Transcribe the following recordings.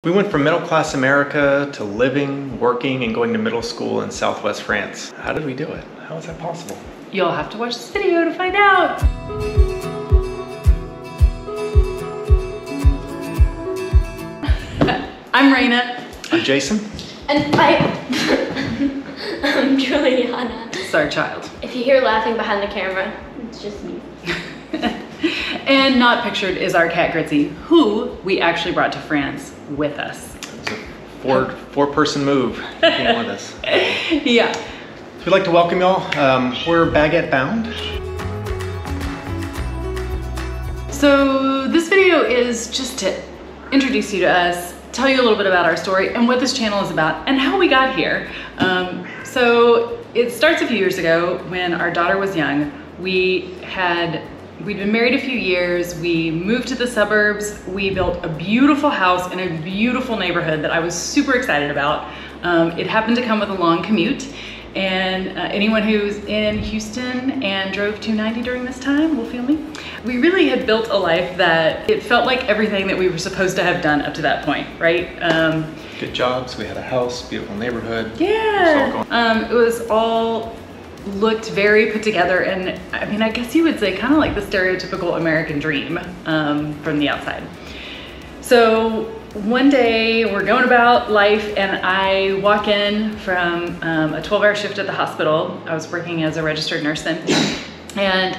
We went from middle-class America to living, working, and going to middle school in Southwest France. How did we do it? How is that possible? You'll have to watch this video to find out. I'm Raina. I'm Jason. And I'm Juliana. It's our child. If you hear laughing behind the camera, it's just me. And not pictured is our cat Gritzy, who we actually brought to France with us. It's a four-person move. He came with us. Yeah. So we'd like to welcome y'all. We're Baguette bound. So this video is just to introduce you to us, tell you a little bit about our story and what this channel is about and how we got here. So it starts a few years ago when our daughter was young. We'd been married a few years, we moved to the suburbs, we built a beautiful house in a beautiful neighborhood that I was super excited about. It happened to come with a long commute, and anyone who's in Houston and drove 290 during this time will feel me. We really had built a life that it felt like everything that we were supposed to have done up to that point, right? Good jobs, we had a house, beautiful neighborhood. Yeah, it was all looked very put together, and I mean, I guess you would say kind of like the stereotypical American dream from the outside. So one day we're going about life and I walk in from a 12-hour shift at the hospital. I was working as a registered nurse then. And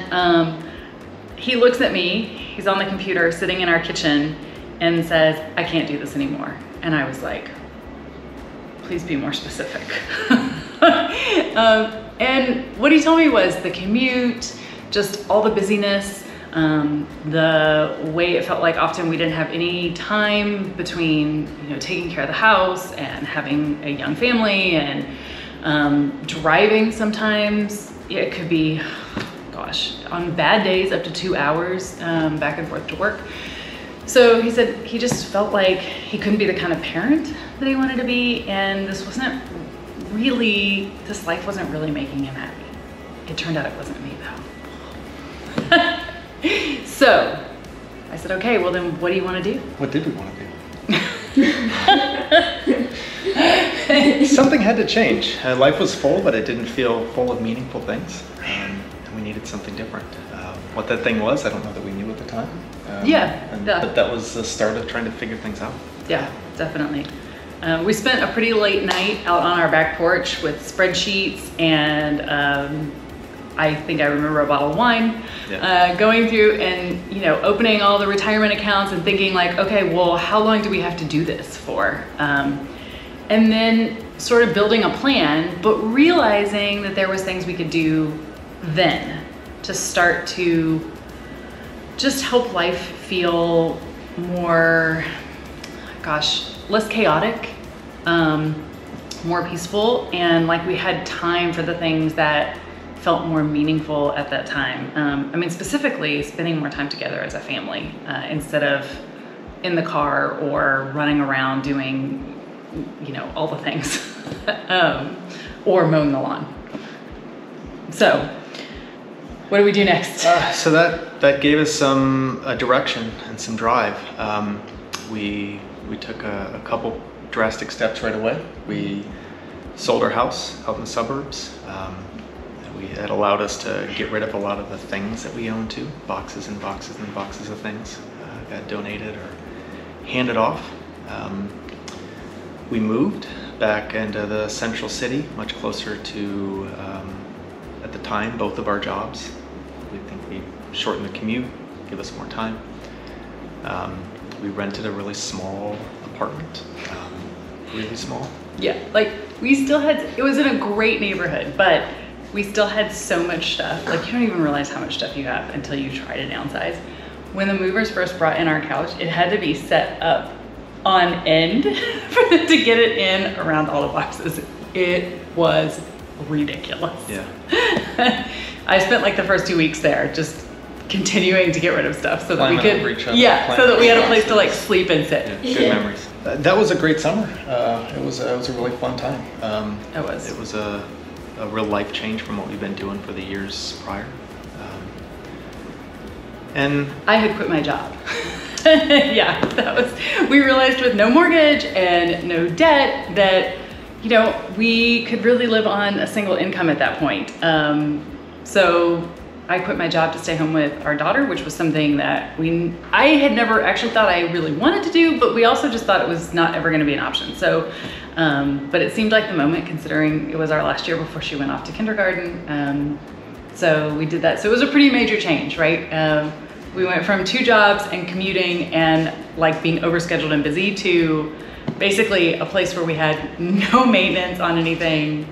he looks at me, he's on the computer sitting in our kitchen and says, "I can't do this anymore." And I was like, please be more specific. And what he told me was the commute, just all the busyness, the way it felt like often we didn't have any time between, taking care of the house and having a young family and driving sometimes. It could be, gosh, on bad days up to 2 hours back and forth to work. So he said he just felt like he couldn't be the kind of parent that he wanted to be, and this life wasn't really making him happy. It turned out it wasn't me though. So I said, okay, well then what do you want to do? What did we want to do? Something had to change. Life was full, but it didn't feel full of meaningful things. And we needed something different. What that thing was, I don't know that we knew at the time. But that was the start of trying to figure things out. Yeah, definitely. We spent a pretty late night out on our back porch with spreadsheets and I think I remember a bottle of wine, going through and opening all the retirement accounts and thinking like, okay, well, how long do we have to do this for? And then sort of building a plan, but realizing that there was things we could do then to start to just help life feel more, less chaotic, more peaceful, and like we had time for the things that felt more meaningful at that time. I mean, specifically spending more time together as a family instead of in the car or running around doing, all the things, or mowing the lawn. So what do we do next? So that gave us some direction and some drive. We took a couple drastic steps right away. We sold our house out in the suburbs. It allowed us to get rid of a lot of the things that we owned too, boxes and boxes and boxes of things got donated or handed off. We moved back into the central city, much closer to, at the time, both of our jobs. We think we shortened the commute, give us more time. We rented a really small apartment, really small. Yeah, like we still had, it was in a great neighborhood, but we still had so much stuff. Like you don't even realize how much stuff you have until you try to downsize. When the movers first brought in our couch, it had to be set up on end for them to get it in around all the boxes. It was ridiculous. Yeah. I spent like the first 2 weeks there just continuing to get rid of stuff so that we could, so that we had a place to like sleep and sit. Yeah, good memories. That was a great summer. It was a really fun time. It was. It was a real life change from what we've been doing for the years prior. And I had quit my job. Yeah, we realized with no mortgage and no debt that, we could really live on a single income at that point. So I quit my job to stay home with our daughter, which was something that I had never actually thought I really wanted to do, but we also just thought it was not ever going to be an option. So, but it seemed like the moment, considering it was our last year before she went off to kindergarten. So we did that. So it was a pretty major change, right? We went from 2 jobs and commuting and like being overscheduled and busy to basically a place where we had no maintenance on anything,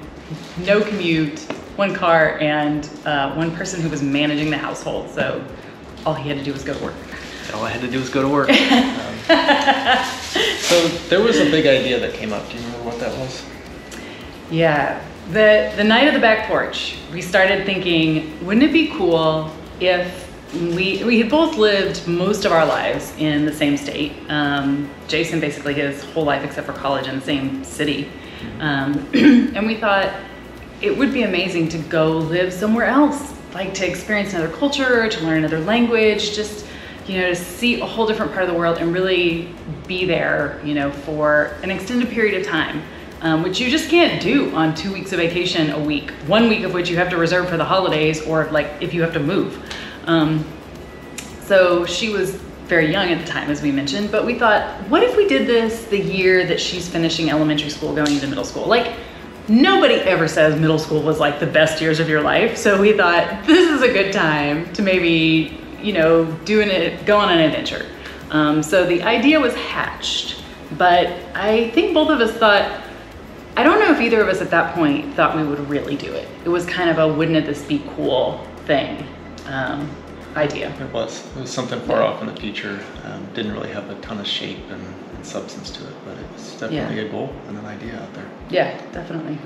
no commute, 1 car, and 1 person who was managing the household. So all he had to do was go to work. All I had to do was go to work. So there was a big idea that came up. Do you remember what that was? Yeah, the night of the back porch, we started thinking, wouldn't it be cool if we had both lived most of our lives in the same state. Jason basically his whole life except for college in the same city. And we thought it would be amazing to go live somewhere else, like to experience another culture, to learn another language, just, to see a whole different part of the world and really be there, for an extended period of time. Which you just can't do on 2 weeks of vacation a week, 1 week of which you have to reserve for the holidays or like if you have to move. So she was very young at the time, as we mentioned, but we thought, what if we did this the year that she's finishing elementary school, going into middle school? Like, nobody ever says middle school was like the best years of your life. So we thought this is a good time to maybe, go on an adventure. So the idea was hatched, but I think both of us thought, I don't know if either of us at that point thought we would really do it. It was kind of a wouldn't this be cool thing idea. It was something far off in the future. Didn't really have a ton of shape and substance to it, but it was definitely a goal and an idea out there. Yeah, definitely.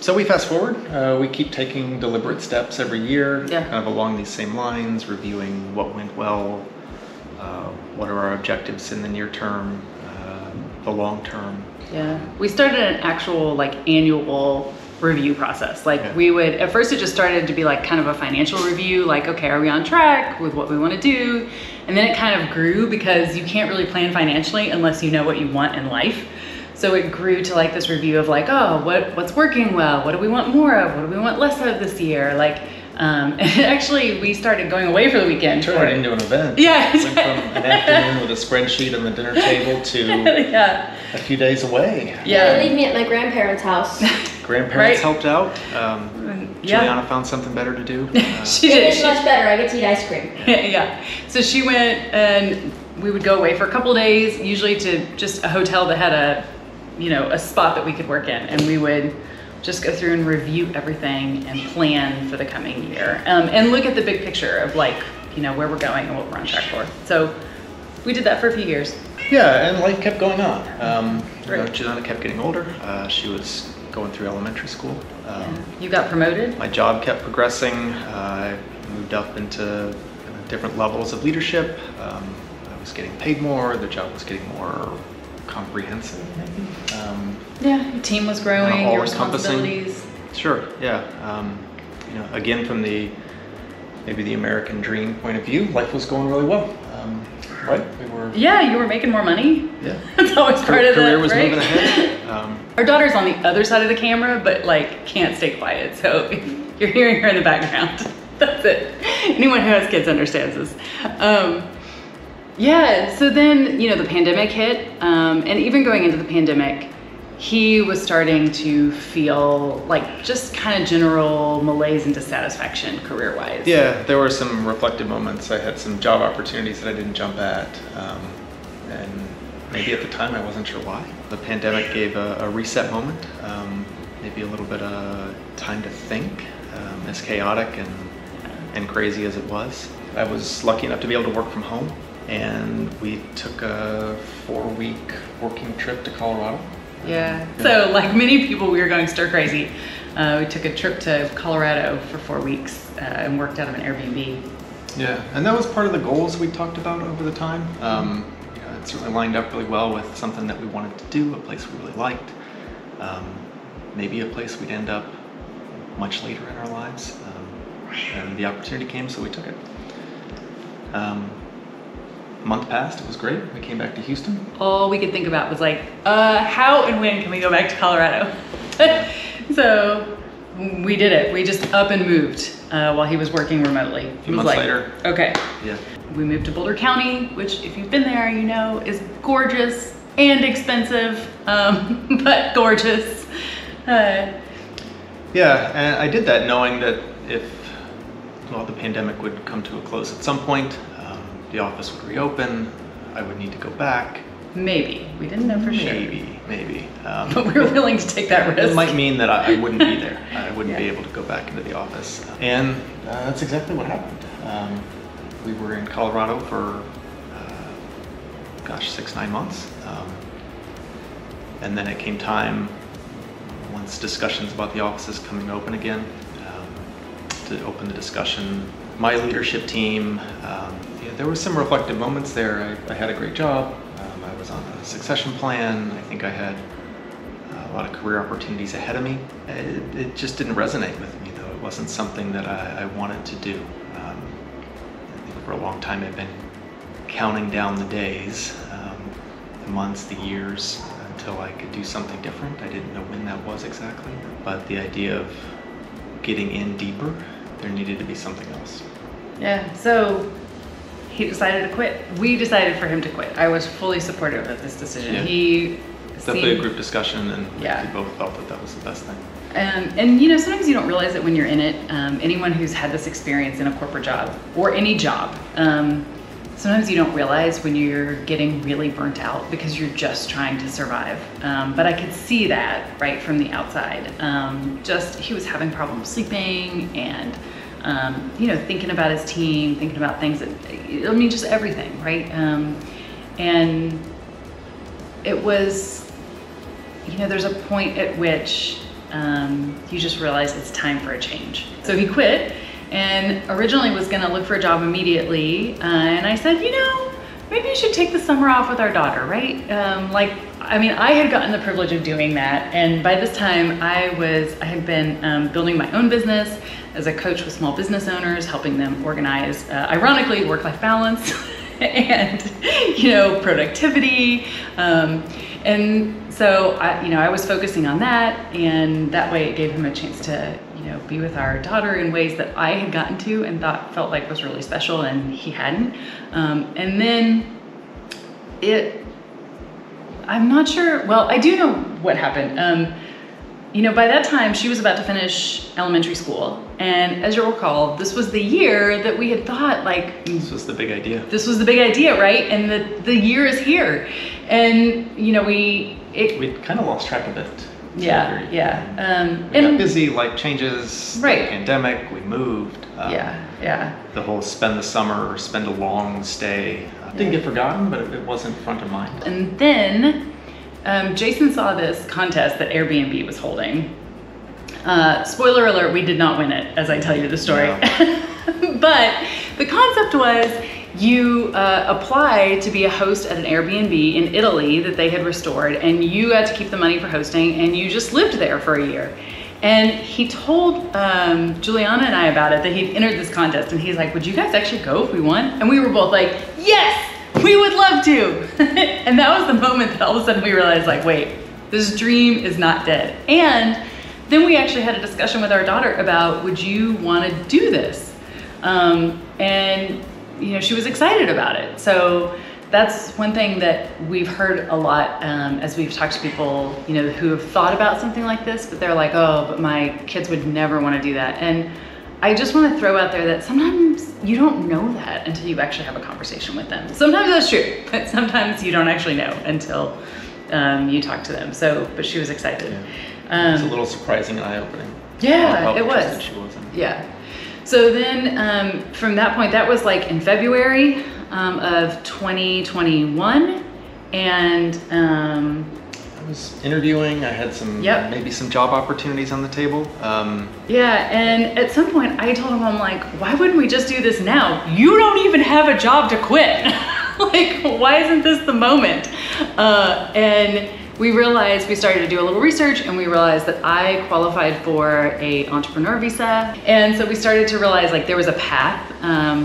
So we fast forward. We keep taking deliberate steps every year, kind of along these same lines, reviewing what went well, what are our objectives in the near term, the long term. Yeah, we started an actual annual review process. We would, at first it just started to be kind of a financial review, okay, are we on track with what we want to do? And then it kind of grew because you can't really plan financially unless you know what you want in life. So it grew to this review of what's working well? What do we want more of? What do we want less of this year? And actually we started going away for the weekend. Turned it into an event. Yeah. Went from an afternoon with a spreadsheet on the dinner table to a few days away. Yeah. They leave me at my grandparents' house. Grandparents helped out. Juliana found something better to do. She did. It's much better. I get to eat ice cream. Yeah. So she went and we would go away for a couple days, usually to just a hotel that had a spot that we could work in, and we would just go through and review everything and plan for the coming year, and look at the big picture of where we're going and what we're on track for. So we did that for a few years. Yeah, and life kept going on. Juliana kept getting older. She was going through elementary school. You got promoted? My job kept progressing. I moved up into different levels of leadership. I was getting paid more. The job was getting more comprehensive, maybe. Your team was growing, your responsibilities. Sure, yeah. Again, from maybe the American dream point of view, life was going really well. Right? Yeah, you were making more money. Yeah. That's always part of the career was moving ahead. Our daughter's on the other side of the camera, but can't stay quiet. So if you're hearing her in the background, that's it. Anyone who has kids understands this. So then, the pandemic hit, and even going into the pandemic, he was starting to feel just kind of general malaise and dissatisfaction career-wise. Yeah, there were some reflective moments. I had some job opportunities that I didn't jump at, and maybe at the time I wasn't sure why. The pandemic gave a reset moment, maybe a little bit of time to think, as chaotic and crazy as it was. I was lucky enough to be able to work from home, and we took a 4-week working trip to Colorado. Yeah. So like many people, we were going stir crazy. We took a trip to Colorado for 4 weeks and worked out of an Airbnb. Yeah, and that was part of the goals we talked about over the time. It certainly lined up really well with something that we wanted to do, a place we really liked. Maybe a place we'd end up much later in our lives. And the opportunity came, so we took it. A month passed, it was great. We came back to Houston. All we could think about was like, how and when can we go back to Colorado? So we did it. We just up and moved while he was working remotely. A few months later. Okay. Yeah. We moved to Boulder County, which if you've been there, you know, is gorgeous and expensive, but gorgeous. Yeah, and I did that knowing that if the pandemic would come to a close at some point, the office would reopen, I would need to go back. Maybe. We didn't know for sure. Maybe. But we were willing to take that risk. It might mean that I wouldn't be there. I wouldn't be able to go back into the office. And that's exactly what happened. We were in Colorado for, 6-9 months. And then it came time, once discussions about the offices coming open again, to open the discussion. My leadership team, there were some reflective moments there. I had a great job. I was on a succession plan. I think I had a lot of career opportunities ahead of me. It just didn't resonate with me, though. It wasn't something that I wanted to do. I think for a long time I've been counting down the days, the months, the years, until I could do something different. I didn't know when that was exactly, but the idea of getting in deeper, there needed to be something else. Yeah, so he decided to quit. We decided for him to quit. I was fully supportive of this decision. Yeah. He definitely a group discussion, and yeah. we both felt that that was the best thing. And you know, sometimes you don't realize it when you're in it. Anyone who's had this experience in a corporate job or any job, sometimes you don't realize when you're getting really burnt out because you're just trying to survive. But I could see that right from the outside. He was having problems sleeping and, thinking about his team, thinking about things just everything, right? And it was, there's a point at which you just realize it's time for a change. So he quit. And originally was gonna look for a job immediately. And I said, maybe you should take the summer off with our daughter, right? I had gotten the privilege of doing that. And by this time I had been building my own business as a coach with small business owners, helping them organize, ironically, work-life balance and, productivity. And so I was focusing on that, and that way it gave him a chance to, be with our daughter in ways that I had gotten to and felt like was really special, and he hadn't. And then I'm not sure, well, I do know what happened. By that time she was about to finish elementary school. And as you'll recall, this was the year that we had thought this was the big idea. This was the big idea, right? And the year is here. And, we kind of lost track of it. Yeah. We got busy, life changes, right. The pandemic, we moved. The whole spend the summer or spend a long stay didn't get forgotten, but it wasn't front of mind. And then Jason saw this contest that Airbnb was holding. Spoiler alert, we did not win it, as I tell you the story. No. But the concept was you apply to be a host at an Airbnb in Italy that they had restored, and you got to keep the money for hosting, and you just lived there for a year. And he told Juliana and I about it, that he'd entered this contest, and he's like, would you guys actually go if we won? And we were both like, yes, we would love to. And that was the moment that all of a sudden we realized, wait, this dream is not dead. And then we actually had a discussion with our daughter about, would you want to do this? And she was excited about it. So that's one thing that we've heard a lot as we've talked to people, who have thought about something like this, but they're like, oh, but my kids would never want to do that. And I just want to throw out there that sometimes you don't know that until you actually have a conversation with them. Sometimes that's true, but sometimes you don't actually know until you talk to them. So, but she was excited. Yeah. It's a little surprising and eye-opening. Yeah, it was. She wasn't. Yeah. So then from that point, that was in February of 2021. And I was interviewing, I had maybe some job opportunities on the table. Yeah, and at some point I told him, I'm like, why wouldn't we just do this now? You don't even have a job to quit. Why isn't this the moment? And we realized, we started to do a little research, and we realized that I qualified for a entrepreneur visa. And so we started to realize like there was a path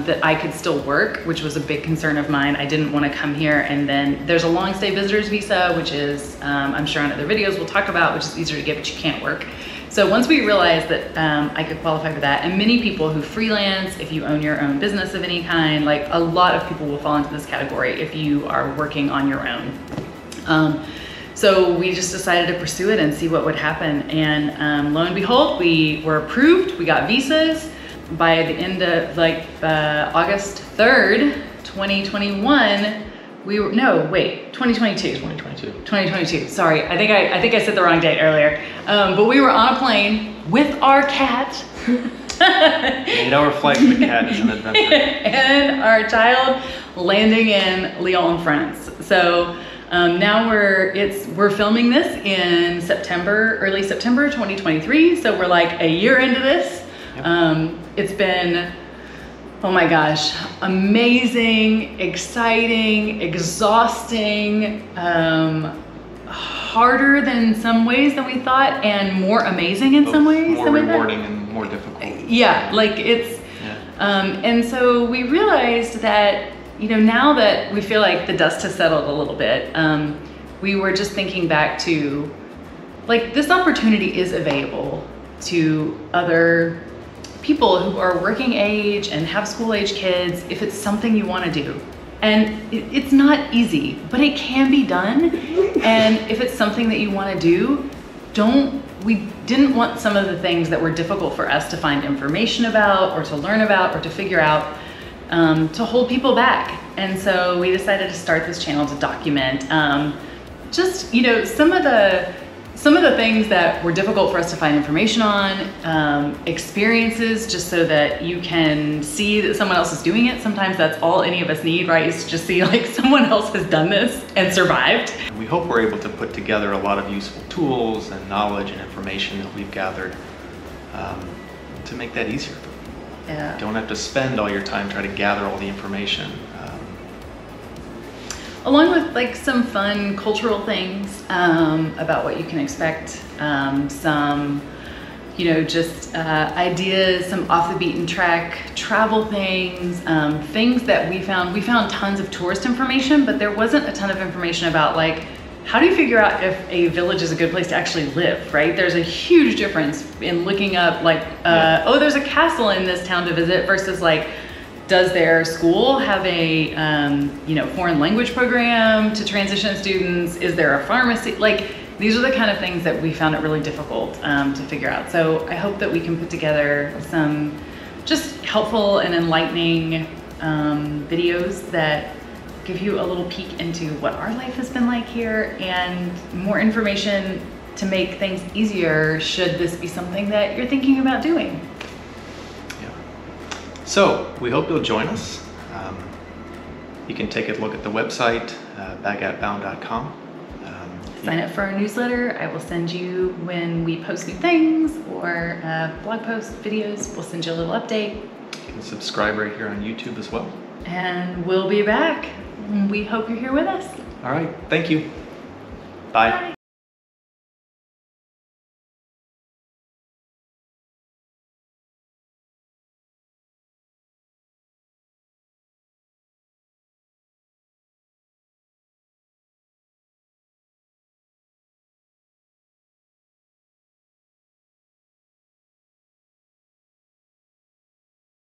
that I could still work, which was a big concern of mine. I didn't want to come here and then there's a long stay visitor's visa, which is, I'm sure on other videos we'll talk about, which is easier to get, but you can't work. So once we realized that I could qualify for that, and many people who freelance, if you own your own business of any kind, like a lot of people will fall into this category if you are working on your own. So we just decided to pursue it and see what would happen. And lo and behold, we were approved, we got visas. By the end of like August 3rd, 2021, we were, no, wait, 2022. 2022, sorry, I think I said the wrong date earlier. But we were on a plane with our cat. 8-hour flight with the cat is an adventure. And our child landing in Lyon, France. So now we're filming this in September, early September 2023. So we're like a year into this. Yep. It's been, oh my gosh, amazing, exciting, exhausting, harder than some ways than we thought, and more amazing in some ways. More rewarding and more difficult. Yeah, like it's, and so we realized that, you know, now that we feel like the dust has settled a little bit, we were just thinking back to, like, this opportunity is available to other people who are working age and have school age kids if it's something you want to do. And it's not easy, but it can be done. And if it's something that you want to do, we didn't want some of the things that were difficult for us to find information about or to learn about or to figure out to hold people back. And so we decided to start this channel to document just, you know, some of the things that were difficult for us to find information on, experiences, just so that you can see that someone else is doing it. Sometimes that's all any of us need, right? Is to just see like someone else has done this and survived. We hope we're able to put together a lot of useful tools and knowledge and information that we've gathered to make that easier for people. Yeah. You don't have to spend all your time trying to gather all the information. Along with like some fun cultural things about what you can expect, some, you know, just ideas, some off the beaten track travel things, things that we found tons of tourist information, but there wasn't a ton of information about like, how do you figure out if a village is a good place to actually live, right? There's a huge difference in looking up like, oh, there's a castle in this town to visit versus like, does their school have a you know, foreign language program to transition students? Is there a pharmacy? Like, these are the kind of things that we found it really difficult to figure out. So I hope that we can put together some just helpful and enlightening videos that give you a little peek into what our life has been like here and more information to make things easier should this be something that you're thinking about doing. So we hope you'll join us. You can take a look at the website, baguettebound.com. Sign up for our newsletter. I will send you when we post new things or blog posts, videos. We'll send you a little update. You can subscribe right here on YouTube as well. And we'll be back. We hope you're here with us. All right. Thank you. Bye. Bye.